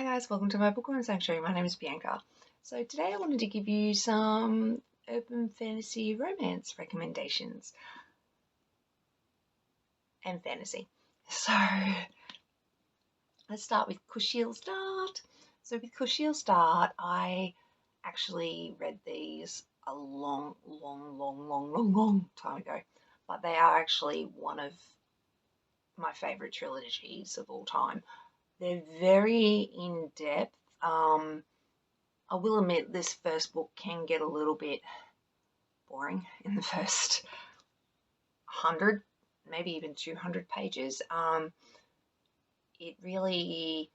Hi guys, welcome to my bookworm sanctuary. My name is Bianca. So today I wanted to give you some urban fantasy romance recommendations and fantasy. So let's start with Kushiel Start. So with Kushiel Start, I actually read these a long time ago, but they are actually one of my favorite trilogies of all time. They're very in-depth. I will admit this first book can get a little bit boring in the first 100, maybe even 200 pages. It really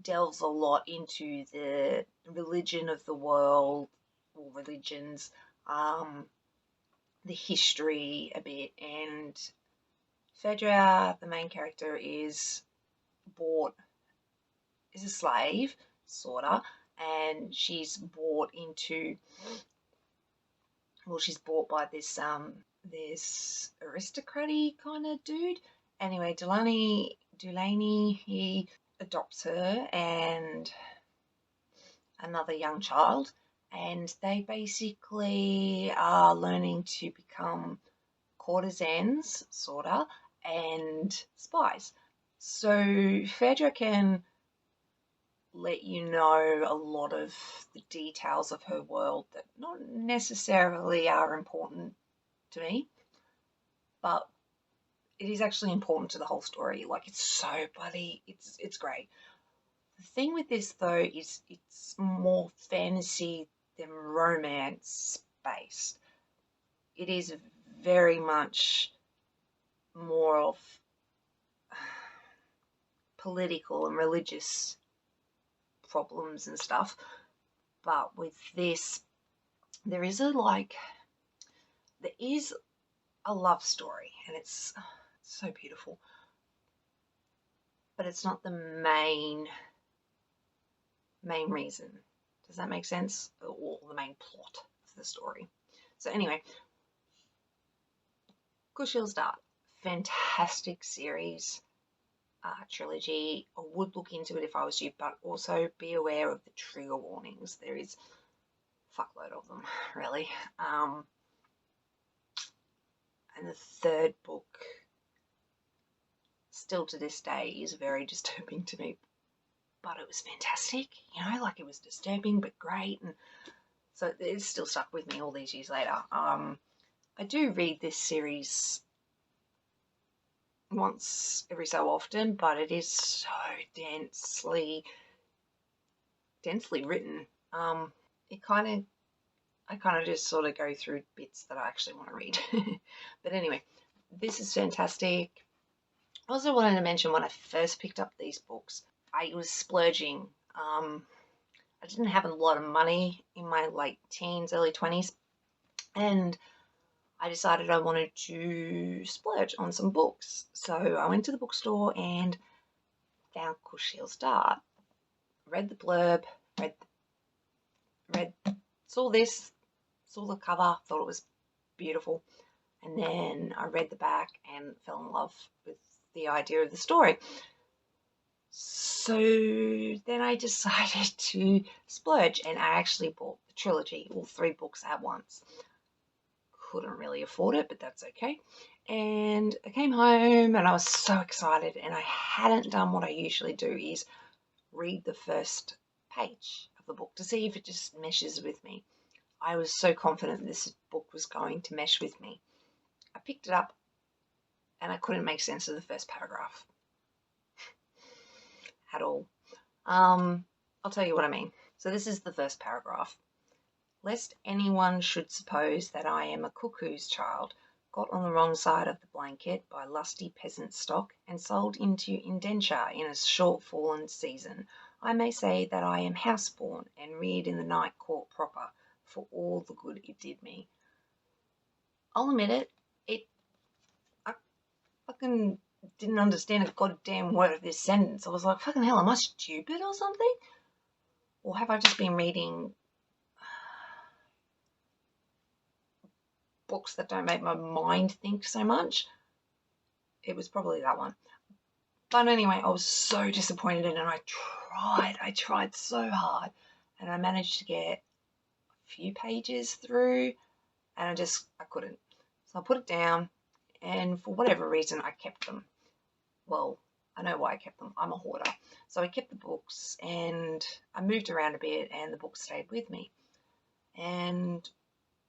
delves a lot into the religion of the world, or religions, the history a bit, and Phaedra, the main character, is a slave, sorta, and she's bought by this aristocratic kind of dude. Anyway, Delaney, he adopts her and another young child, and they basically are learning to become courtesans, sorta, and spies. So Phaedra can let you know a lot of the details of her world that not necessarily are important to me, but it is actually important to the whole story. Like, it's so bloody, it's great. The thing with this though is it's more fantasy than romance based. It is very much more of political and religious problems and stuff, but with this there is a love story, and it's so beautiful, but it's not the main reason. Does that make sense? Or the main plot of the story. So anyway, Kushiel Start, fantastic series, trilogy. I would look into it if I was you, but also be aware of the trigger warnings. There is a fuckload of them, really. And the third book, still to this day, is very disturbing to me, but it was fantastic, like, it was disturbing but great, and so it's still stuck with me all these years later. I do read this series once every so often, but it is so densely written. I kind of just sort of go through bits that I actually want to read. But anyway, this is fantastic. I also wanted to mention, when I first picked up these books, I was splurging. I didn't have a lot of money in my late teens, early 20s, and I decided I wanted to splurge on some books. So I went to the bookstore and found Kushiel Start. Read the blurb, saw the cover, thought it was beautiful, and then I read the back and fell in love with the idea of the story. So then I decided to splurge, and I actually bought the trilogy, all 3 books at once. Couldn't really afford it, but that's okay. And I came home and I was so excited, and I hadn't done what I usually do, is read the first page of the book to see if it just meshes with me. I was so confident this book was going to mesh with me. I picked it up and I couldn't make sense of the first paragraph at all. I'll tell you what I mean. So this is the first paragraph. Lest anyone should suppose that I am a cuckoo's child, got on the wrong side of the blanket by lusty peasant stock and sold into indenture in a short-fallen season, I may say that I am house-born and reared in the night court proper, for all the good it did me. I'll admit it, I fucking didn't understand a goddamn word of this sentence. I was like, fucking hell, am I stupid or something? Or have I just been reading books that don't make my mind think so much? It was probably that one. But anyway, I was so disappointed, and I tried so hard, and I managed to get a few pages through, and I couldn't. So I put it down, and for whatever reason, I kept them. Well, I know why I kept them. I'm a hoarder. So I kept the books, and I moved around a bit, and the books stayed with me. And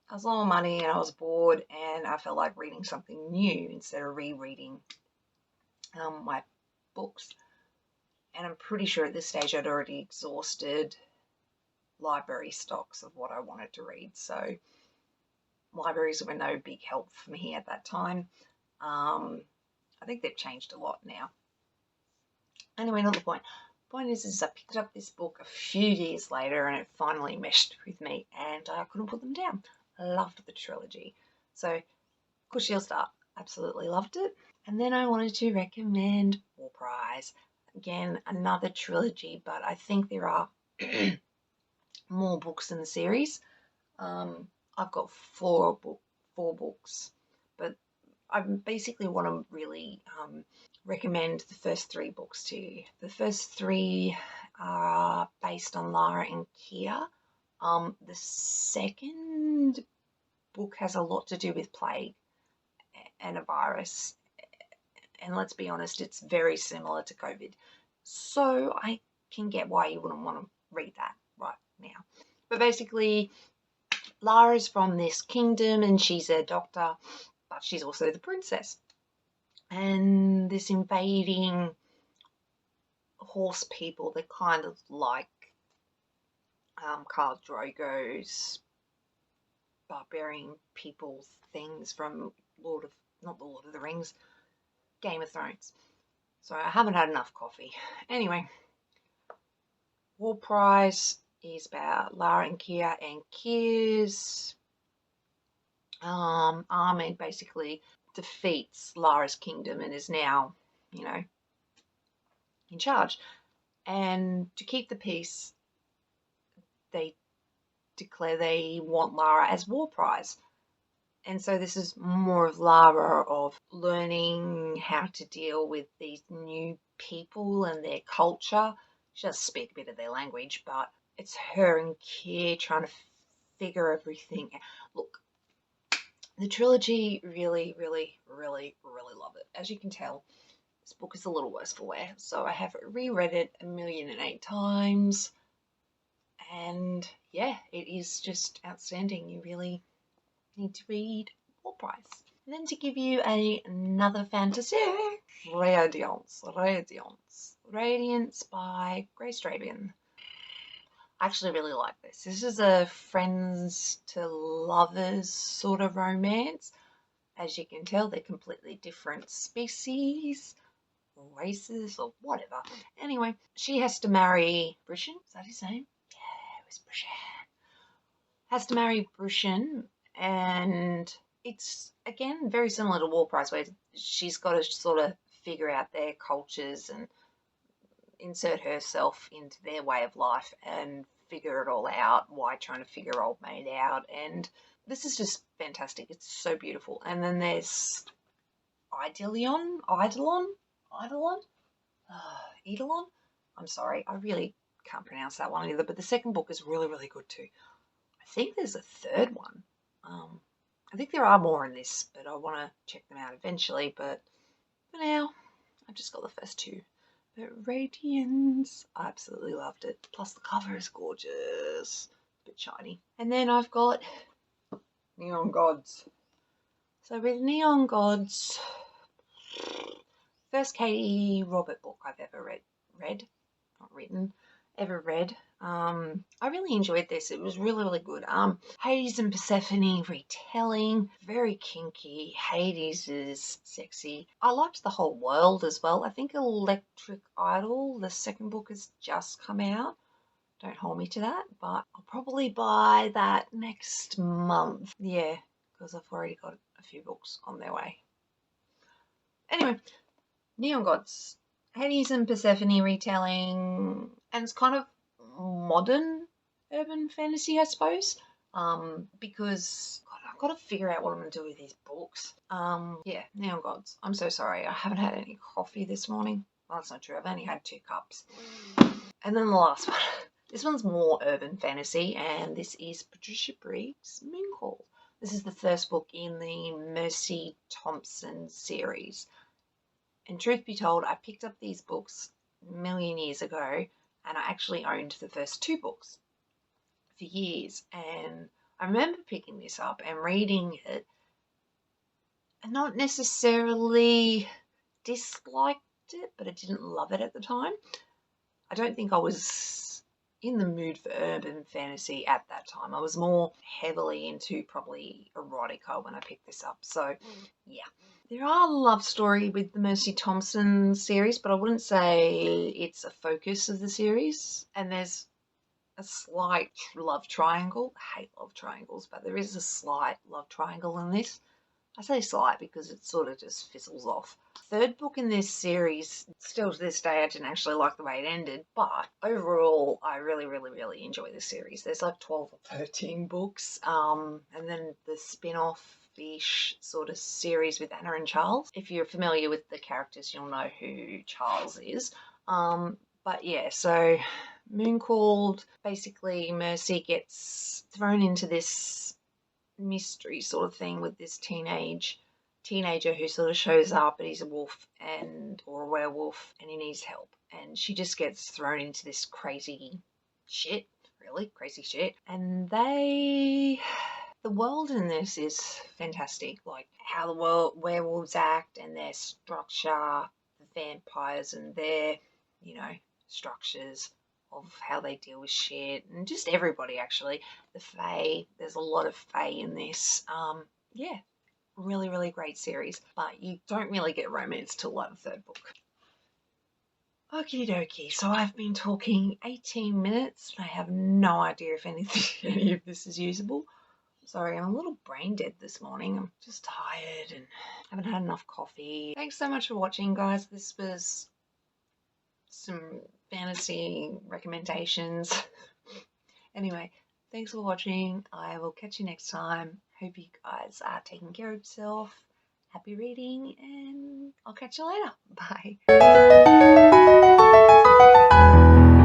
I was low on money, and I was bored, and I felt like reading something new instead of rereading my books. And I'm pretty sure at this stage I'd already exhausted library stocks of what I wanted to read. So libraries were no big help for me at that time. I think they've changed a lot now. Anyway, not the point. Point is I picked up this book a few years later, and it finally meshed with me, and I couldn't put them down. I loved the trilogy. So Kushiel start, absolutely loved it. And then I wanted to recommend Warprize. Again, another trilogy, but I think there are more books in the series. I've got four books, but I basically want to really recommend the first three books to you. The first three are based on Lara and Kia. The second book has a lot to do with plague and a virus, and let's be honest, it's very similar to COVID. So I can get why you wouldn't want to read that right now. But basically, Lara's from this kingdom, and she's a doctor, but she's also the princess. And this invading horse people, they're kind of like Khal Drogo's barbarian people things from not the Lord of the Rings, Game of Thrones. So I haven't had enough coffee. Anyway, Warprize is about Lara and Kia, and Kia's army basically defeats Lara's kingdom and is now, in charge. And to keep the peace, they declare they want Lara as Warprize. And so this is more of Lara of learning how to deal with these new people and their culture. She does speak a bit of their language, but it's her and Kia trying to figure everything out. Look, the trilogy, really, really, really, really love it. As you can tell, this book is a little worse for wear. So I have reread it 1,000,008 times. And yeah, it is just outstanding. You really need to read Warprize. And then to give you another fantasy, Radiance by Draven. I actually really like this. This is a friends to lovers sort of romance. As you can tell, they're completely different species, or races, or whatever. Anyway, she has to marry Brushen. Is that his name? Yeah, it was Brushen. Has to marry Brushen, and it's, again, very similar to Warprize, where she's got to sort of figure out their cultures and insert herself into their way of life and figure it all out, why trying to figure old maid out. And this is just fantastic. It's so beautiful. And then there's Eidolon. I'm sorry, I really can't pronounce that one either, but the second book is really, really good too. I think there's a third one. I think there are more in this, but I want to check them out eventually. But for now, I've just got the first two. But Radiance, I absolutely loved it. Plus the cover is gorgeous. A bit shiny. And then I've got Neon Gods. So with Neon Gods, first Katee Robert book I've ever read. I really enjoyed this. It was really, really good. Hades and Persephone retelling, very kinky. Hades is sexy. I liked the whole world as well. I think Electric Idol, the second book, has just come out. Don't hold me to that, but I'll probably buy that next month. Yeah, because I've already got a few books on their way. Anyway, Neon Gods, Hades and Persephone retelling, and it's kind of modern urban fantasy, I suppose, because I've got to figure out what I'm going to do with these books. Yeah, Neon Gods. I'm so sorry, I haven't had any coffee this morning. Well, that's not true. I've only had 2 cups. And then the last one. This one's more urban fantasy, and this is Patricia Briggs' Mooncall. This is the first book in the Mercy Thompson series. And truth be told, I picked up these books a million years ago, and I actually owned the first 2 books for years. And I remember picking this up and reading it, and not necessarily disliked it, but I didn't love it at the time. I don't think I was in the mood for urban fantasy at that time. I was more heavily into probably erotica when I picked this up. So, yeah. There are love story with the Mercy Thompson series, but I wouldn't say it's a focus of the series. And there's a slight love triangle. I hate love triangles, but there is a slight love triangle in this. I say slight because it sort of just fizzles off. Third book in this series, still to this day, I didn't actually like the way it ended, but overall, I really, really, really enjoy this series. There's like 12 or 13 books, and then the spin-off-ish sort of series with Anna and Charles. If you're familiar with the characters, you'll know who Charles is. But yeah, so Mooncalled, basically Mercy gets thrown into this mystery sort of thing with this teenager who sort of shows up, and he's a wolf or a werewolf, and he needs help, and she just gets thrown into this crazy shit, and the world in this is fantastic, like how the werewolves act and their structure, the vampires and their structures of how they deal with shit, and just everybody actually. The Fae, there's a lot of Fae in this. Yeah, really, really great series, but you don't really get romance till like the 3rd book. Okie dokie, so I've been talking 18 minutes. I have no idea if any of this is usable. Sorry, I'm a little brain dead this morning. I'm just tired and haven't had enough coffee. Thanks so much for watching, guys. This was some fantasy recommendations. Anyway, thanks for watching. I will catch you next time. Hope you guys are taking care of yourself. Happy reading, and I'll catch you later. Bye.